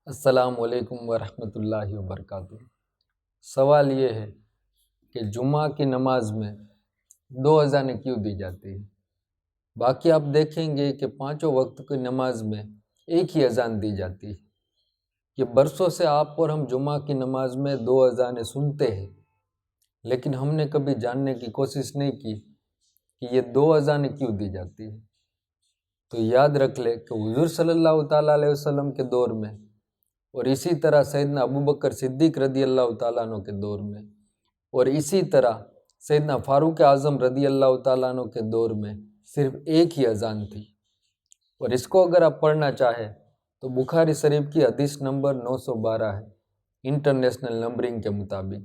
السلام علیکم ورحمۃ اللہ وبرکاتہ۔ سوال یہ ہے کہ جمعہ کی نماز میں دو اذانیں کیوں دی جاتی ہیں؟ باقی آپ دیکھیں گے کہ پانچوں وقت کی نماز میں ایک ہی اذان دی جاتی ہے۔ یہ برسوں سے آپ اور ہم جمعہ کی نماز میں دو اذانیں سنتے ہیں، لیکن ہم نے کبھی جاننے کی کوشش نہیں کی کہ یہ دو اذانیں کیوں دی جاتی ہیں۔ تو یاد رکھ لے کہ حضور صلی اللہ تعالیٰ علیہ وسلم کے دور میں اور اسی طرح سیدنا ابوبکر صدیق رضی اللہ تعالیٰ عنہ کے دور میں اور اسی طرح سیدنا فاروق اعظم رضی اللہ تعالیٰ عنہ کے دور میں صرف ایک ہی اذان تھی، اور اس کو اگر آپ پڑھنا چاہیں تو بخاری شریف کی حدیث نمبر 912 ہے انٹرنیشنل نمبرنگ کے مطابق،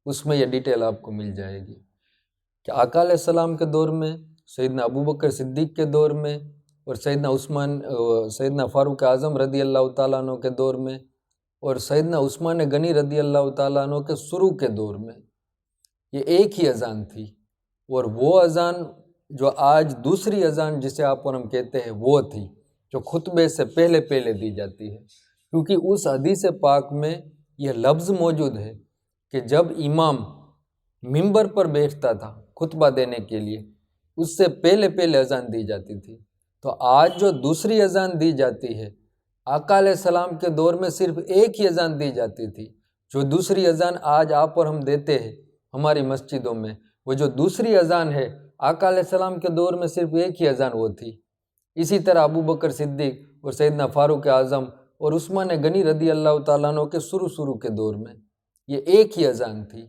اس میں یہ ڈیٹیل آپ کو مل جائے گی کہ آقا علیہ السلام کے دور میں، سیدنا ابوبکر صدیق کے دور میں اور سیدنا فاروق اعظم رضی اللہ تعالیٰ عنہ کے دور میں اور سیدنا عثمان غنی رضی اللہ تعالیٰ عنہ کے شروع کے دور میں یہ ایک ہی اذان تھی۔ اور وہ اذان جو آج دوسری اذان جسے آپ اور ہم کہتے ہیں وہ تھی جو خطبے سے پہلے دی جاتی ہے، کیونکہ اس حدیث پاک میں یہ لفظ موجود ہے کہ جب امام منبر پر بیٹھتا تھا خطبہ دینے کے لیے اس سے پہلے اذان دی جاتی تھی۔ تو آج جو دوسری اذان دی جاتی ہے، آقا علیہ السلام کے دور میں صرف ایک ہی اذان دی جاتی تھی۔ جو دوسری اذان آج آپ اور ہم دیتے ہیں ہماری مسجدوں میں، وہ جو دوسری اذان ہے آقا علیہ السلام کے دور میں صرف ایک ہی اذان وہ تھی۔ اسی طرح ابوبکر صدیق اور سیدنا فاروق اعظم اور عثمان غنی رضی اللہ تعالیٰ عنہ کے شروع کے دور میں یہ ایک ہی اذان تھی۔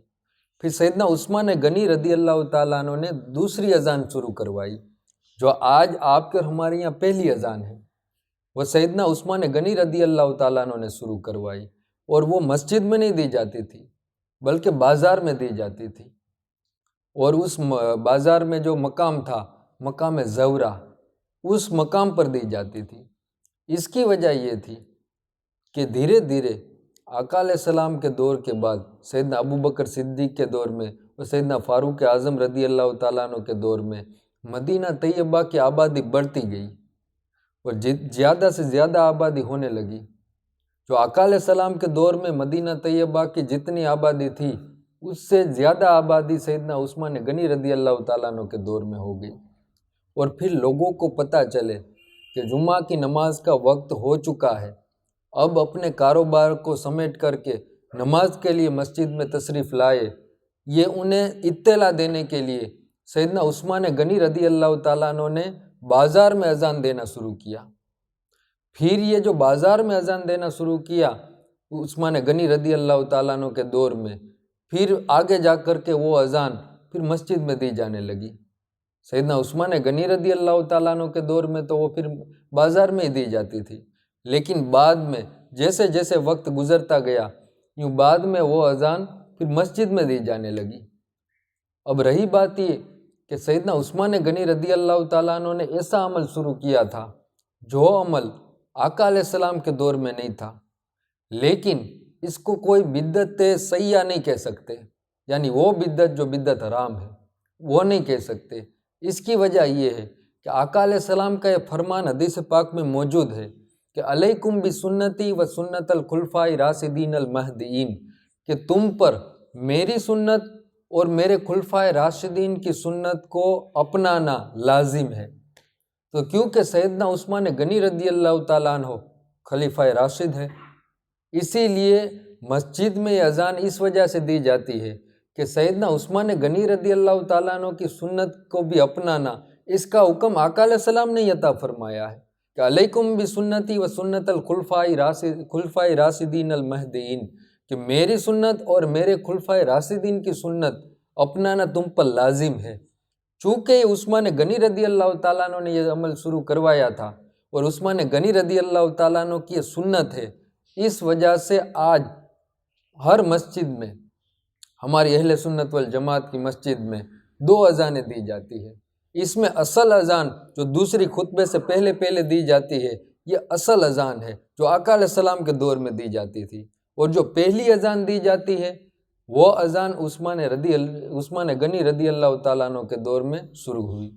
پھر سیدنا عثمان غنی رضی اللہ تعالیٰ عنہ نے دوسری اذان شروع کروائی جو آج آپ کے اور ہمارے یہاں پہلی اذان ہے، وہ سیدنا عثمان غنی رضی اللہ تعالیٰ عنہ نے شروع کروائی، اور وہ مسجد میں نہیں دی جاتی تھی بلکہ بازار میں دی جاتی تھی، اور اس بازار میں جو مقام تھا مقام زورہ، اس مقام پر دی جاتی تھی۔ اس کی وجہ یہ تھی کہ دھیرے دھیرے آقا علیہ السلام کے دور کے بعد سیدنا ابوبکر صدیق کے دور میں اور سیدنا فاروق اعظم رضی اللہ تعالیٰ عنہ کے دور میں مدینہ طیبہ کی آبادی بڑھتی گئی اور زیادہ سے زیادہ آبادی ہونے لگی۔ جو آقا علیہ السلام کے دور میں مدینہ طیبہ کی جتنی آبادی تھی اس سے زیادہ آبادی سیدنا عثمان غنی رضی اللہ تعالیٰ عنہ کے دور میں ہو گئی، اور پھر لوگوں کو پتہ چلے کہ جمعہ کی نماز کا وقت ہو چکا ہے، اب اپنے کاروبار کو سمیٹ کر کے نماز کے لیے مسجد میں تشریف لائے۔ یہ انہیں اطلاع دینے کے لیے سیدنا عثمان غنی رضی اللہ تعالیٰ عنہ نے بازار میں اذان دینا شروع کیا۔ پھر یہ جو بازار میں اذان دینا شروع کیا عثمان غنی رضی اللہ تعالیٰ عنہ کے دور میں، پھر آگے جا کر کے وہ اذان پھر مسجد میں دی جانے لگی۔ سیدنا عثمان غنی رضی اللہ تعالیٰ عنہ کے دور میں تو وہ پھر بازار میں ہی دی جاتی تھی، لیکن بعد میں جیسے جیسے وقت گزرتا گیا یوں بعد میں وہ اذان پھر مسجد میں دی جانے لگی۔ اب رہی بات یہ کہ سیدنا عثمان غنی رضی اللہ تعالیٰ عنہ نے ایسا عمل شروع کیا تھا جو عمل آقا علیہ السلام کے دور میں نہیں تھا، لیکن اس کو کوئی بدعت سیئہ نہیں کہہ سکتے، یعنی وہ بدعت جو بدعت حرام ہے وہ نہیں کہہ سکتے۔ اس کی وجہ یہ ہے کہ آقا علیہ السلام کا یہ فرمان حدیث پاک میں موجود ہے کہ علیکم بسنتی و سنت الخلفاء راشدین المہدیین، کہ تم پر میری سنت اور میرے خلفائے راشدین کی سنت کو اپنانا لازم ہے۔ تو کیونکہ سیدنا عثمان غنی رضی اللہ تعالیٰ عنہ خلیفہ راشد ہے، اسی لیے مسجد میں یہ اذان اس وجہ سے دی جاتی ہے کہ سیدنا عثمان غنی رضی اللہ تعالیٰ عنہ کی سنت کو بھی اپنانا، اس کا حکم آقا علیہ السلام نے عطا فرمایا ہے کہ علیکم بسنتی و سنت الخلفاء راشدین المہدیین، کہ میری سنت اور میرے خلفائے راشدین کی سنت اپنانا تم پر لازم ہے۔ چونکہ عثمان غنی رضی اللہ تعالیٰ عنہ نے یہ عمل شروع کروایا تھا اور عثمان غنی رضی اللہ تعالیٰ عنہ کی یہ سنت ہے، اس وجہ سے آج ہر مسجد میں، ہماری اہل سنت والجماعت کی مسجد میں دو اذانیں دی جاتی ہے۔ اس میں اصل اذان جو دوسری خطبے سے پہلے دی جاتی ہے یہ اصل اذان ہے جو آقا علیہ السلام کے دور میں دی جاتی تھی، اور جو پہلی اذان دی جاتی ہے وہ اذان عثمان غنی رضی اللہ تعالیٰ عنہ کے دور میں شروع ہوئی۔